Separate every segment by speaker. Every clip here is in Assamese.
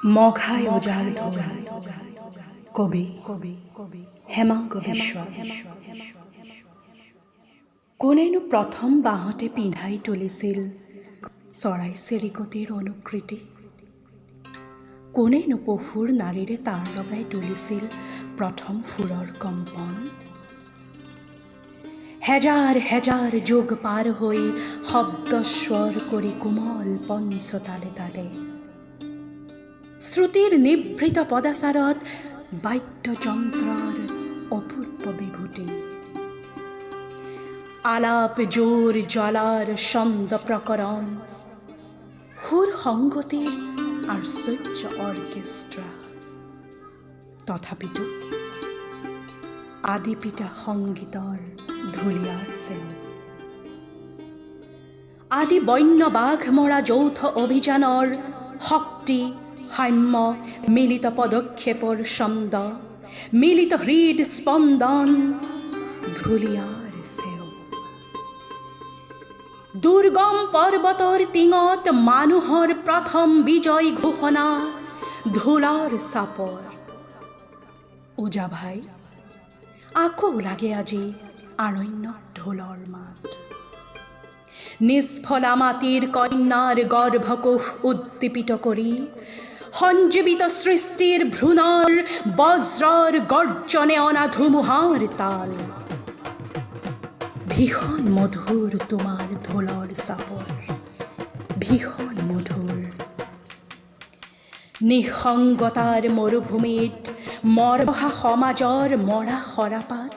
Speaker 1: মঘাই ওজাল ঢোল কবি হেমাংগ বিশ্বাস। কোনেনো প্ৰথম বাঁহতে পিন্ধাই তুলিছিল চৰাই চিৰিকটিৰ অনুকৃতি? কোনেনো পশুৰ নাৰীৰে তাঁৰ লগাই তুলিছিল প্ৰথম সুৰৰ কম্পন? হেজাৰ হেজাৰ যুগ পাৰ হৈ শব্দস্বৰ কৰি কোমল পঞ্চ তালে তালে শ্ৰুতিৰ নিভৃত পদাচাৰত বাদ্যযন্ত্ৰৰ অপূৰ্ব বিভূতি। আলাপ জোৰ জ্বালাৰ ছন্দ প্ৰকৰণ সুৰ সংগতিৰ আশ্চৰ্য অৰ্কেষ্ট্ৰা। তথাপিতো আদি পিতা সংগীতৰ ঢুলীয়াৰ চেন। আদি বন্য বাঘ মৰা যৌথ অভিযানৰ শক্তি সাম্য মিলিত পদক্ষেপৰ ছন্দ মিলিত হৃদ স্পন্দন ঢুলীয়াৰ চেও। দুৰ্গম পৰ্বতৰ টিঙত মানুহৰ প্ৰথম বিজয় ঘোষণা ঢোলৰ চাপৰ। ওজা ভাই আকৌ লাগে আজি আৰণ্যক ঢোলৰ মাত। নিষ্ফলা মাটিৰ কন্যাৰ গৰ্ভকোষ উদ্দীপিত কৰি সঞ্জীৱিত সৃষ্টিৰ ভ্ৰূণৰ বজ্ৰৰ গৰ্জনে অনা ধুমুহাৰ তাল। ভীষণ মধুৰ তোমাৰ ঢোলৰ চাপৰ, ভীষণ মধুৰ। নিঃসংগতাৰ মৰুভূমিত মৰবহা সমাজৰ মৰা সৰাপাত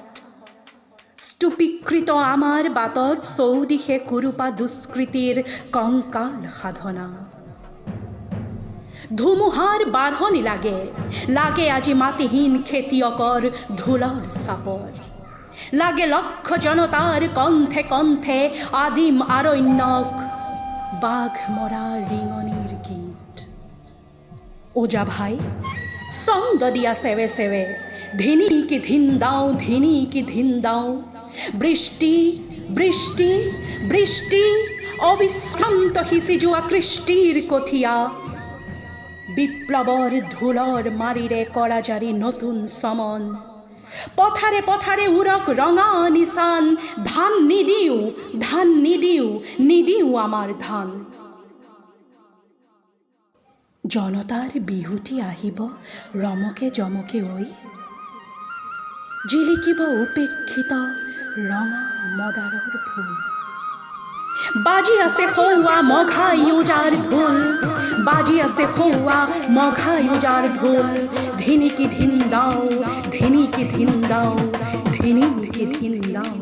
Speaker 1: স্তূপীকৃত আমাৰ বাটত চৌদিশে কুৰূপা দুষ্কৃতিৰ কংকাল সাধনা। ধুমুহাৰ বাঢ়নি লাগে লাগে আজি মাটিহীন খেতিয়কৰ ঢোলৰ চাপৰ। লাগে লক্ষ জনতাৰ কণ্ঠে কণ্ঠে আদিম আৰণ্যক বাঘ মৰা ৰিঙনিৰ গীত। ওজা ভাই ছন্দ দিয়া সেৱে সেৱে ধিনী কি ধিন দাও ধিনী কি ধিন দাও। বৃষ্টি বৃষ্টি বৃষ্টি অবিশ্ৰান্ত সিঁচি যোৱা কৃষ্টিৰ কঠীয়া। বিপ্লৱৰ ঢোলৰ মাৰিৰে কৰা জাৰি নতুন চমন। পথাৰে পথাৰে উৰক ৰঙা নিচান। ধান নিদিওঁ ধান নিদিওঁ নিদিওঁ আমাৰ ধান। জনতাৰ বিহুটি আহিব ৰমকে জমকে ঐ। জিলিকিব উপেক্ষিত ৰঙা মদাৰৰ ফুল। বাজি আছে সৌৱা মঘাই ওজাৰ ঢোল। বাজি আছে সৌৱা মঘাই ওজাৰ ঢোল। ধিনী কি ধিন দাও ধিনী কি ধিন দাও ধিনী কি ধিন দাও।